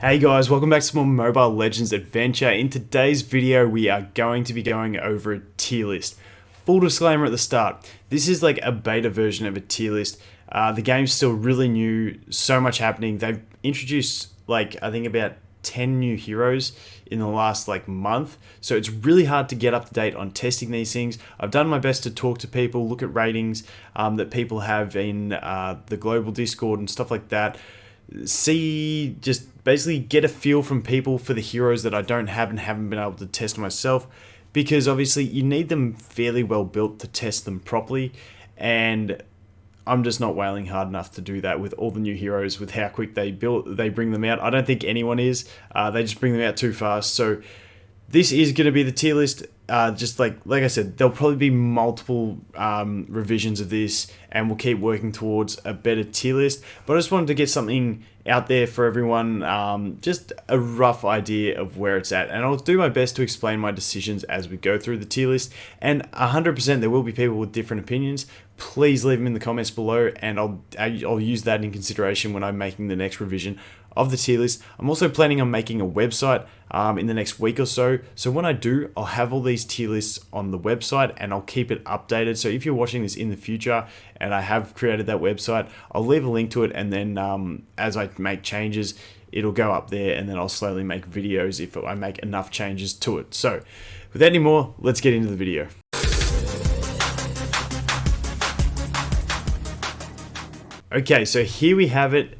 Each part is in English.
Hey guys, welcome back to more Mobile Legends adventure. In today's video, we are going to be going over a tier list. Full disclaimer at the start, this is like a beta version of a tier list. The game's still really new, so much happening. They've introduced I think about 10 new heroes in the last month, so it's really hard to get up to date on testing these things. I've done my best to talk to people, look at ratings that people have in the global Discord and stuff like that. Just basically get a feel from people for the heroes that I don't have and haven't been able to test myself, because obviously you need them fairly well built to test them properly, and I'm just not whaling hard enough to do that with all the new heroes, with how quick they bring them out. I don't think anyone is. They just bring them out too fast. So this is going to be the tier list. Just like I said, there'll probably be multiple revisions of this, and we'll keep working towards a better tier list. But I just wanted to get something out there for everyone, just a rough idea of where it's at. And I'll do my best to explain my decisions as we go through the tier list. And 100% there will be people with different opinions. Please leave them in the comments below, and I'll use that in consideration when I'm making the next revision of the tier list. I'm also planning on making a website in the next week or so. So when I do, I'll have all these tier lists on the website, and I'll keep it updated. So if you're watching this in the future and I have created that website, I'll leave a link to it, and then as I make changes, it'll go up there, and then I'll slowly make videos if I make enough changes to it. So without any more, let's get into the video. Okay, so here we have it,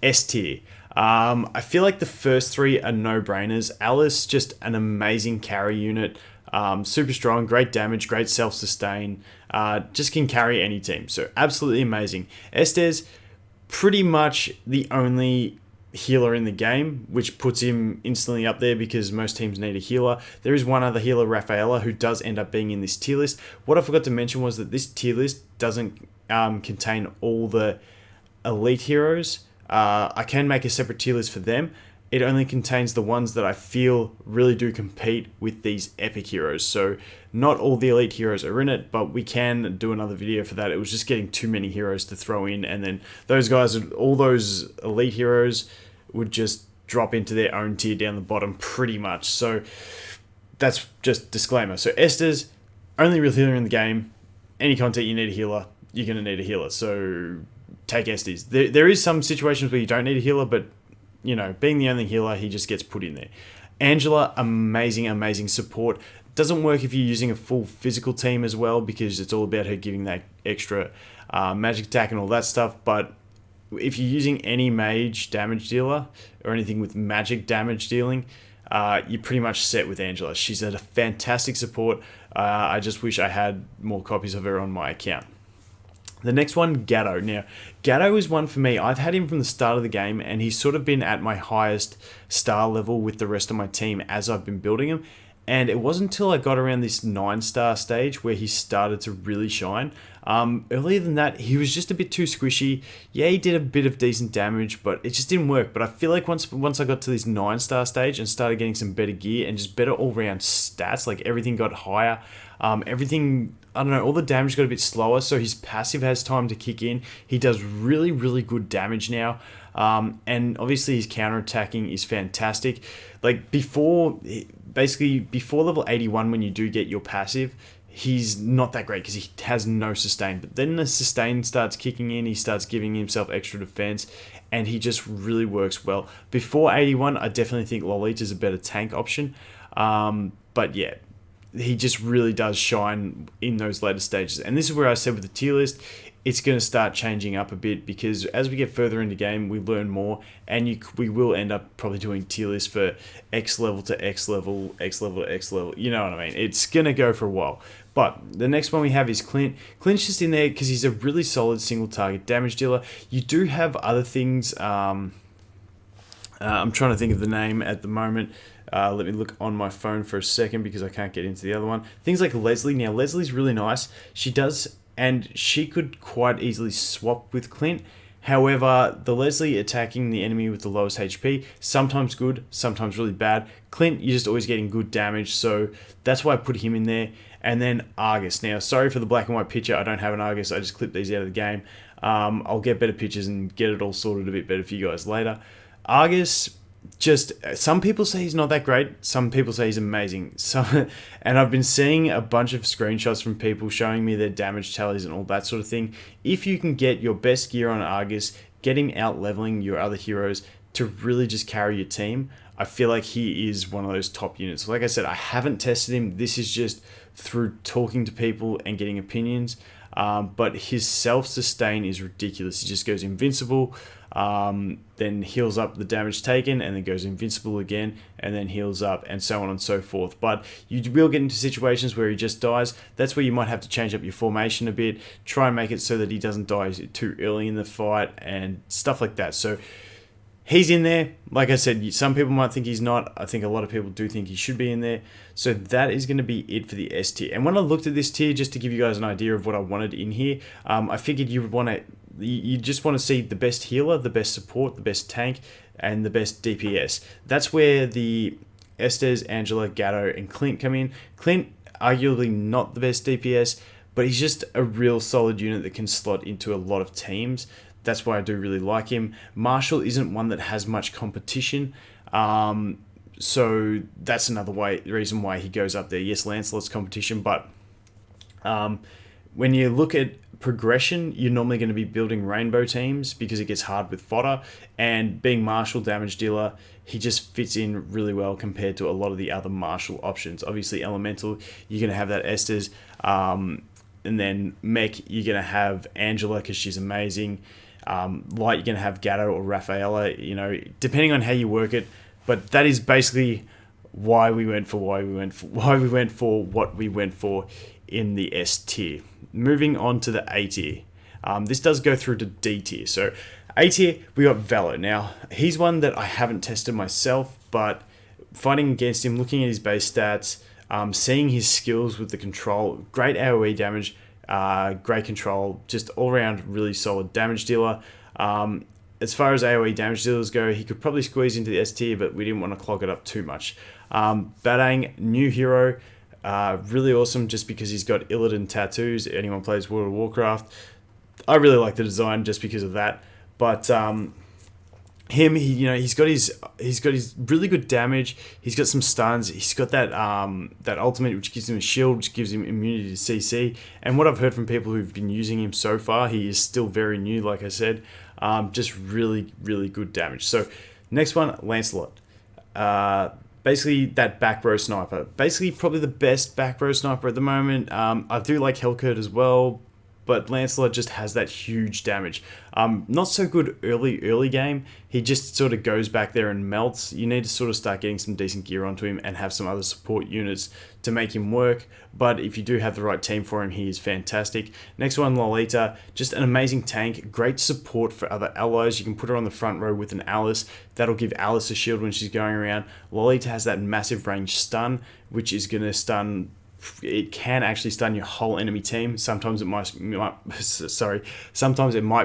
S tier. I feel like the first three are no-brainers. Alice, just an amazing carry unit. Super strong, great damage, great self-sustain. Just can carry any team, so absolutely amazing. Estes, pretty much the only healer in the game, which puts him instantly up there because most teams need a healer. There is one other healer, Rafaela, who does end up being in this tier list. What I forgot to mention was that this tier list doesn't contain all the elite heroes. I can make a separate tier list for them. It only contains the ones that I feel really do compete with these epic heroes. So not all the elite heroes are in it, but we can do another video for that. It was just getting too many heroes to throw in, and then those guys, all those elite heroes would just drop into their own tier down the bottom pretty much. So that's just disclaimer. So Esther's only real healer in the game. Any content you need a healer, you're going to need a healer. So take Estes. There is some situations where you don't need a healer, but you know, being the only healer, he just gets put in there. Angela, amazing support. Doesn't work if you're using a full physical team as well, because it's all about her giving that extra magic attack and all that stuff. But if you're using any mage damage dealer or anything with magic damage dealing, you're pretty much set with Angela. She's a fantastic support. I just wish I had more copies of her on my account. The next one, Gatto. Now, Gatto is one for me. I've had him from the start of the game, and he's sort of been at my highest star level with the rest of my team as I've been building him. And it wasn't until I got around this 9-star stage where he started to really shine. Earlier than that, he was just a bit too squishy. Yeah, he did a bit of decent damage, but it just didn't work. But I feel like once I got to this 9-star stage and started getting some better gear and just better all-round stats, like everything got higher, everything, I don't know, all the damage got a bit slower, so his passive has time to kick in. He does really good damage now. And obviously his counterattacking is fantastic. Before level 81, when you do get your passive, he's not that great because he has no sustain. But then the sustain starts kicking in, he starts giving himself extra defense, and he just really works well. Before 81, I definitely think Lolita is a better tank option. But yeah, he just really does shine in those later stages. And this is where I said with the tier list, it's going to start changing up a bit, because as we get further into the game, we learn more, and we will end up probably doing tier lists for X level to X level, X level to X level. You know what I mean? It's going to go for a while. But the next one we have is Clint. Clint's just in there because he's a really solid single target damage dealer. You do have other things. I'm trying to think of the name at the moment. Let me look on my phone for a second because I can't get into the other one. Things like Leslie. Now, Leslie's really nice. She could quite easily swap with Clint. However, the Leslie attacking the enemy with the lowest HP, sometimes good, sometimes really bad. Clint, you're just always getting good damage, so that's why I put him in there. And then Argus. Now, sorry for the black and white picture. I don't have an Argus. I just clipped these out of the game. I'll get better pictures and get it all sorted a bit better for you guys later. Argus, just some people say he's not that great. Some people say he's amazing. And I've been seeing a bunch of screenshots from people showing me their damage tallies and all that sort of thing. If you can get your best gear on Argus, get him out leveling your other heroes to really just carry your team, I feel like he is one of those top units. Like I said, I haven't tested him. This is just through talking to people and getting opinions. But his self-sustain is ridiculous. He just goes invincible, then heals up the damage taken, and then goes invincible again, and then heals up, and so on and so forth. But you will get into situations where he just dies. That's where you might have to change up your formation a bit, try and make it so that he doesn't die too early in the fight, and stuff like that. So he's in there. Like I said, some people might think he's not. I think a lot of people do think he should be in there. So that is going to be it for the S tier. And when I looked at this tier, just to give you guys an idea of what I wanted in here, I figured you just want to see the best healer, the best support, the best tank, and the best DPS. That's where the Estes, Angela, Gatto, and Clint come in. Clint, arguably not the best DPS, but he's just a real solid unit that can slot into a lot of teams. That's why I do really like him. Marshall isn't one that has much competition. So that's another reason why he goes up there. Yes, Lancelot's competition, but when you look at progression, you're normally going to be building rainbow teams because it gets hard with fodder. And being Marshall damage dealer, he just fits in really well compared to a lot of the other Marshall options. Obviously, Elemental, you're going to have that Estes. And then Mech, you're going to have Angela because she's amazing. Light, you're going to have Gatto or Rafaela, depending on how you work it. But that is basically why we went for what we went for in the S tier. Moving on to the A tier. This does go through to D tier. So A tier, we got Velo. Now, he's one that I haven't tested myself, but fighting against him, looking at his base stats, seeing his skills with the control, great AoE damage, great control, just all around really solid damage dealer. As far as AoE damage dealers go, he could probably squeeze into the S tier, but we didn't want to clog it up too much. Badang, new hero, really awesome just because he's got Illidan tattoos. Anyone plays World of Warcraft, I really like the design just because of that. But him, he's got his really good damage. He's got some stuns. He's got that ultimate which gives him a shield, which gives him immunity to CC. And what I've heard from people who've been using him so far, he is still very new, like I said. Just really, really good damage. So next one, Lancelot. Basically that back row sniper. Basically probably the best back row sniper at the moment. I do like Hellcurt as well, but Lancelot just has that huge damage. Not so good early game. He just sort of goes back there and melts. You need to sort of start getting some decent gear onto him and have some other support units to make him work. But if you do have the right team for him, he is fantastic. Next one, Lolita. Just an amazing tank. Great support for other allies. You can put her on the front row with an Alice. That'll give Alice a shield when she's going around. Lolita has that massive range stun, which is going to stun... It can actually stun your whole enemy team. Sometimes it might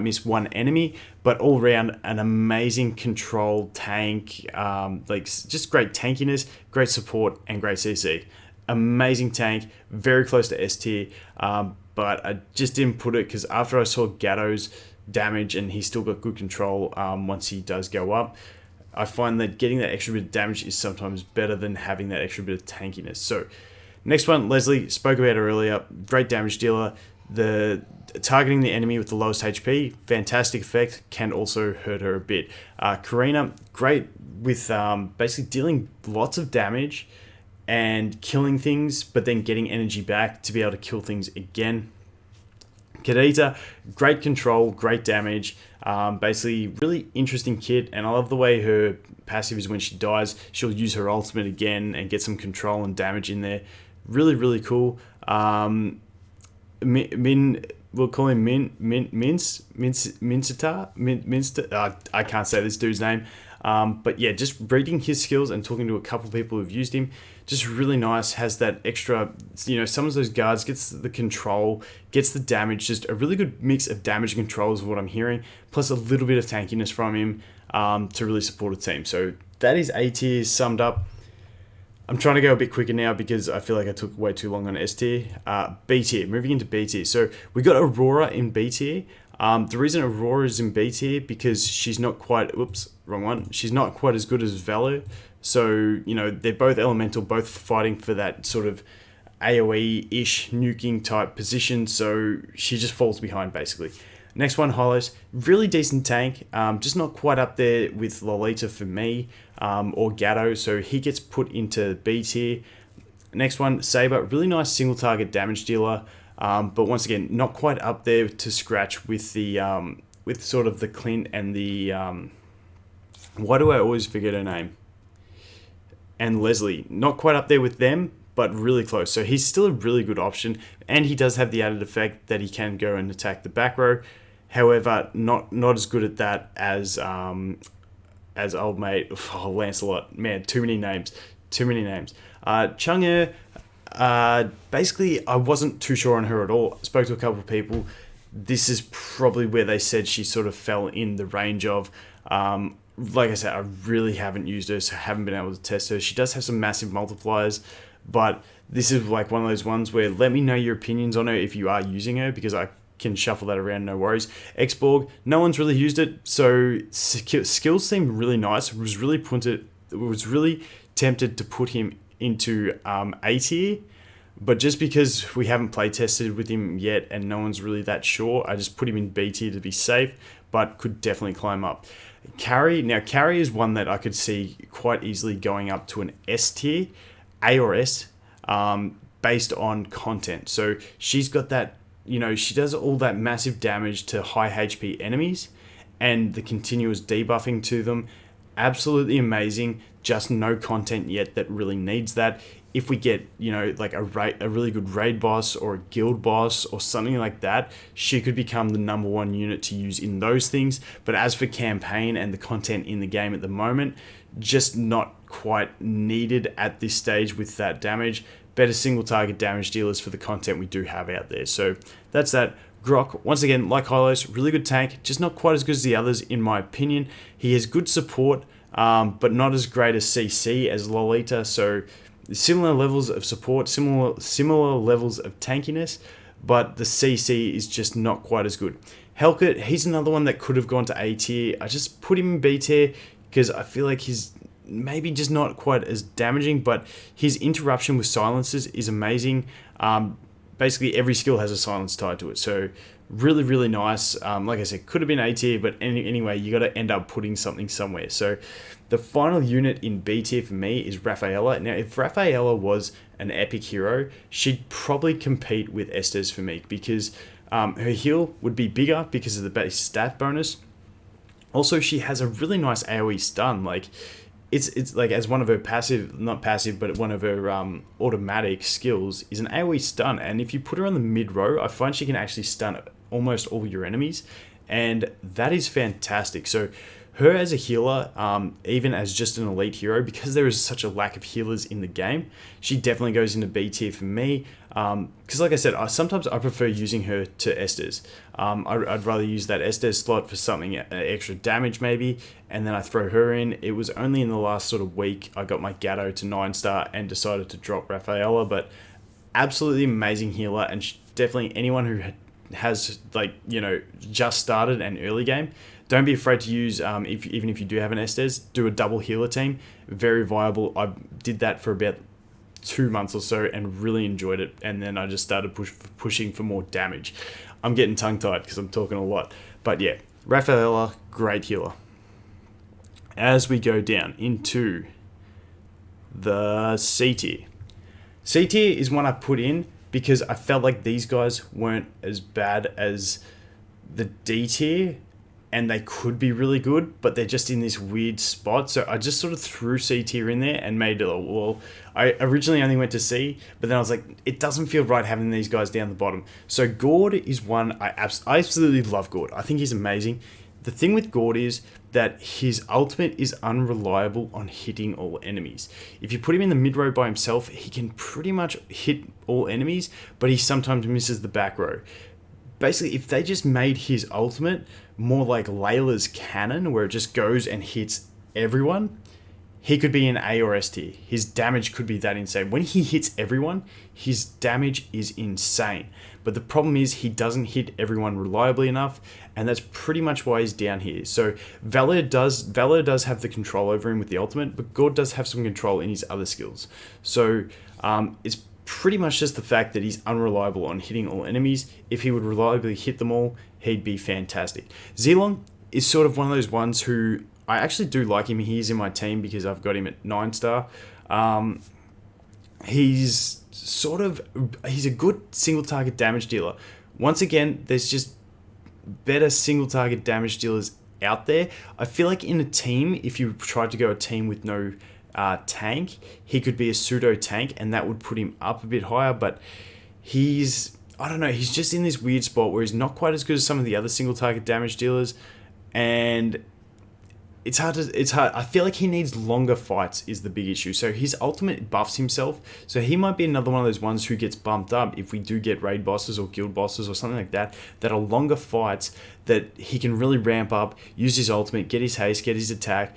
miss one enemy, but all around an amazing control tank, just great tankiness, great support, and great CC. Amazing tank, very close to S tier, but I just didn't put it because after I saw Gatto's damage and he's still got good control once he does go up, I find that getting that extra bit of damage is sometimes better than having that extra bit of tankiness. So next one, Leslie, spoke about her earlier. Great damage dealer. The targeting the enemy with the lowest HP, fantastic effect, can also hurt her a bit. Karina, great with basically dealing lots of damage and killing things, but then getting energy back to be able to kill things again. Kadita, great control, great damage, basically really interesting kit, and I love the way her passive is when she dies, she'll use her ultimate again and get some control and damage in there. Really, really cool. We'll call him Minster. I can't say this dude's name. But yeah, just reading his skills and talking to a couple of people who've used him, just really nice. Has that extra, some of those guards, gets the control, gets the damage, just a really good mix of damage and control is what I'm hearing, plus a little bit of tankiness from him to really support a team. So that is A tier summed up. I'm trying to go a bit quicker now because I feel like I took way too long on S tier. B tier, moving into B tier. So we got Aurora in B tier. The reason Aurora is in B tier because she's not quite, wrong one. She's not quite as good as Valor. So, they're both elemental, both fighting for that sort of AoE-ish nuking type position. So she just falls behind basically. Next one, Hylos. Really decent tank. Just not quite up there with Lolita for me, or Gatto. So he gets put into B tier. Next one, Saber. Really nice single target damage dealer. But once again, not quite up there to scratch with the with sort of the Clint and the why do I always forget her name? And Leslie. Not quite up there with them, but really close. So he's still a really good option, and he does have the added effect that he can go and attack the back row. However, not as good at that as old mate Lancelot. Man, too many names. Chang'e, basically, I wasn't too sure on her at all. Spoke to a couple of people. This is probably where they said she sort of fell in the range of. Like I said, I really haven't used her, so I haven't been able to test her. She does have some massive multipliers, but this is like one of those ones where let me know your opinions on her if you are using her, because I can shuffle that around, no worries. Xborg, no one's really used it, so skills seem really nice. Was really tempted to put him into A tier, but just because we haven't play tested with him yet and no one's really that sure, I just put him in B tier to be safe, but could definitely climb up. Carry is one that I could see quite easily going up to an S tier, A or S, based on content. So she's got that, she does all that massive damage to high HP enemies and the continuous debuffing to them. Absolutely amazing. Just no content yet that really needs that. If we get, like a really good raid boss or a guild boss or something like that, she could become the number one unit to use in those things. But as for campaign and the content in the game at the moment, just not quite needed at this stage with that damage. Better single target damage dealers for the content we do have out there. So that's that. Grok, once again, like Hylos, really good tank, just not quite as good as the others in my opinion. He has good support, but not as great as CC as Lolita. So similar levels of support, similar levels of tankiness, but the CC is just not quite as good. Helkut, he's another one that could have gone to A tier. I just put him in B tier because I feel like he's maybe just not quite as damaging, but his interruption with silences is amazing. Basically, every skill has a silence tied to it, so really, really nice. Like I said, could have been A tier, but anyway, you got to end up putting something somewhere. So the final unit in B tier for me is Rafaela. Now, if Rafaela was an epic hero, she'd probably compete with Estes for me, because her heal would be bigger because of the base stat bonus. Also, she has a really nice AoE stun. Like, it's like as one of her not passive, but one of her automatic skills is an AoE stun. And if you put her on the mid row, I find she can actually stun almost all your enemies, and that is fantastic. So her as a healer, even as just an elite hero, because there is such a lack of healers in the game, she definitely goes into B tier for me. Because like I said, sometimes I prefer using her to Estes. I'd rather use that Estes slot for something extra damage maybe, and then I throw her in. It was only in the last sort of week I got my Gatto to 9-star and decided to drop Rafaela, but absolutely amazing healer, and definitely anyone who has just started an early game, don't be afraid to use, even if you do have an Estes, do a double healer team. Very viable. I did that for about 2 months or so and really enjoyed it, and then I just started pushing for more damage. I'm getting tongue-tied because I'm talking a lot. But yeah, Rafaela, great healer. As we go down into the C tier. C tier is one I put in because I felt like these guys weren't as bad as the D tier, and they could be really good, but they're just in this weird spot. So I just sort of threw C tier in there and made it, well, I originally only went to C, but then I was like, it doesn't feel right having these guys down the bottom. So Gord is one, I absolutely love Gord. I think he's amazing. The thing with Gord is that his ultimate is unreliable on hitting all enemies. If you put him in the mid row by himself, he can pretty much hit all enemies, but he sometimes misses the back row. Basically, if they just made his ultimate more like Layla's cannon, where it just goes and hits everyone, he could be in A or S tier. His damage could be that insane. When he hits everyone, his damage is insane. But the problem is he doesn't hit everyone reliably enough, and that's pretty much why he's down here. So Valor does have the control over him with the ultimate, but God does have some control in his other skills. So it's pretty much just the fact that he's unreliable on hitting all enemies. If he would reliably hit them all, he'd be fantastic. Zilong is sort of one of those ones who I actually do like him. He's in my team because I've got him at 9-star. He's a good single target damage dealer. Once again, there's just better single target damage dealers out there. I feel like in a team, if you tried to go a team with no tank, he could be a pseudo tank, and that would put him up a bit higher. But I don't know, he's just in this weird spot where he's not quite as good as some of the other single target damage dealers, and it's hard. I feel like he needs longer fights is the big issue. So his ultimate buffs himself. So he might be another one of those ones who gets bumped up if we do get raid bosses or guild bosses or something like that are longer fights that he can really ramp up, use his ultimate, get his haste, get his attack,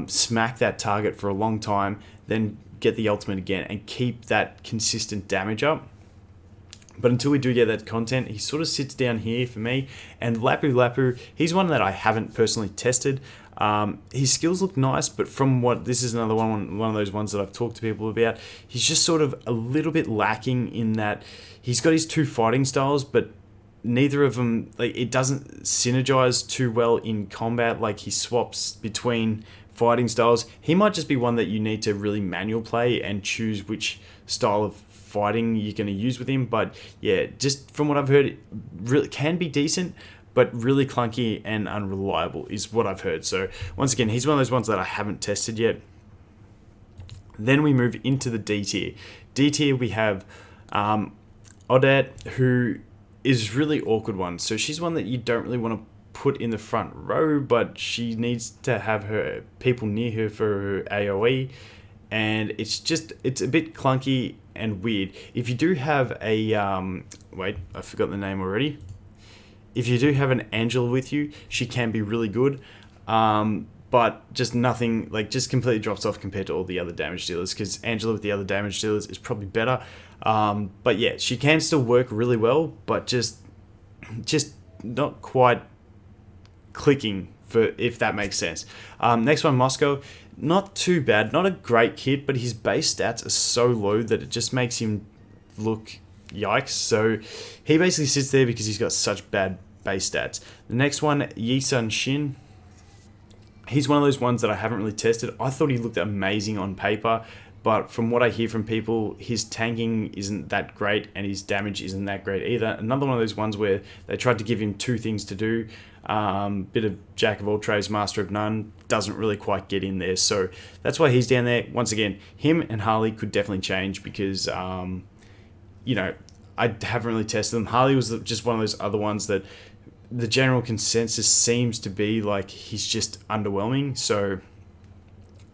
smack that target for a long time, then get the ultimate again and keep that consistent damage up. But until we do get that content, he sort of sits down here for me. And Lapu Lapu, he's one that I haven't personally tested. His skills look nice, but from this is another one of those ones that I've talked to people about. He's just sort of a little bit lacking in that he's got his two fighting styles, but neither of them, it doesn't synergize too well in combat. Like, he swaps between fighting styles. He might just be one that you need to really manual play and choose which style of fighting you're going to use with him. But yeah, just from what I've heard, it really can be decent, but really clunky and unreliable is what I've heard. So once again, he's one of those ones that I haven't tested yet. Then we move into the D tier. D tier, we have Odette, who is really awkward one. So she's one that you don't really want to put in the front row, but she needs to have her people near her for her AoE, and it's a bit clunky and weird. If you do have a wait, I forgot the name already. If you do have an Angela with you, she can be really good, but just nothing, just completely drops off compared to all the other damage dealers, because Angela with the other damage dealers is probably better. But yeah, she can still work really well, but just not quite clicking, for if that makes sense. Next one, Moscow. Not too bad, not a great kid, but his base stats are so low that it just makes him look yikes. So he basically sits there because he's got such bad base stats. The next one, Yisun Shin. He's one of those ones that I haven't really tested. I thought he looked amazing on paper, but from what I hear from people, his tanking isn't that great and his damage isn't that great either. Another one of those ones where they tried to give him two things to do. Bit of jack of all trades, master of none, doesn't really quite get in there. So that's why he's down there. Once again, him and Harley could definitely change because, I haven't really tested them. Harley was just one of those other ones that the general consensus seems to be like he's just underwhelming. So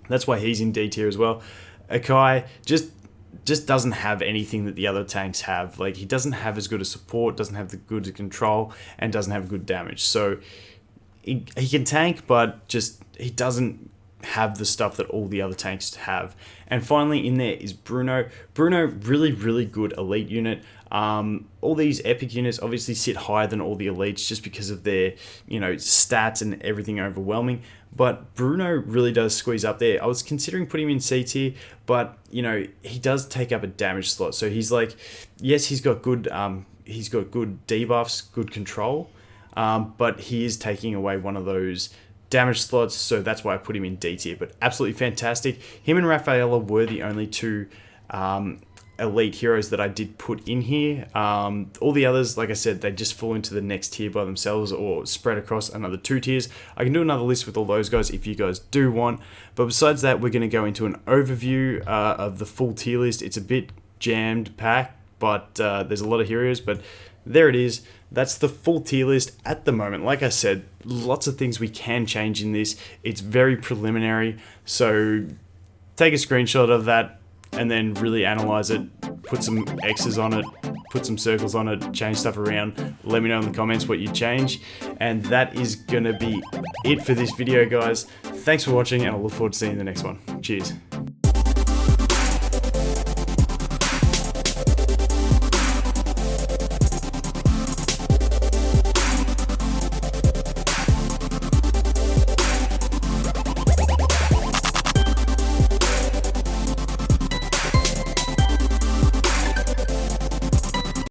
that's why he's in D tier as well. Akai just doesn't have anything that the other tanks have. Like, he doesn't have as good a support, doesn't have the good control, and doesn't have good damage. So he can tank, but just he doesn't have the stuff that all the other tanks have. And finally in there is Bruno. Bruno, really, really good elite unit. All these epic units obviously sit higher than all the elites just because of their, stats and everything overwhelming. But Bruno really does squeeze up there. I was considering putting him in C tier, but he does take up a damage slot. So he's yes, he's got good debuffs, good control, but he is taking away one of those damage slots. So that's why I put him in D tier. But absolutely fantastic. Him and Rafaela were the only two elite heroes that I did put in here. All the others, like I said, they just fall into the next tier by themselves or spread across another 2 tiers. I can do another list with all those guys if you guys do want. But besides that, we're going to go into an overview of the full tier list. It's a bit jammed packed, but there's a lot of heroes, but there it is. That's the full tier list at the moment. Like I said, lots of things we can change in this. It's very preliminary, so take a screenshot of that and then really analyze it, put some X's on it, put some circles on it, change stuff around. Let me know in the comments what you change. And that is gonna be it for this video, guys. Thanks for watching, and I look forward to seeing you in the next one. Cheers.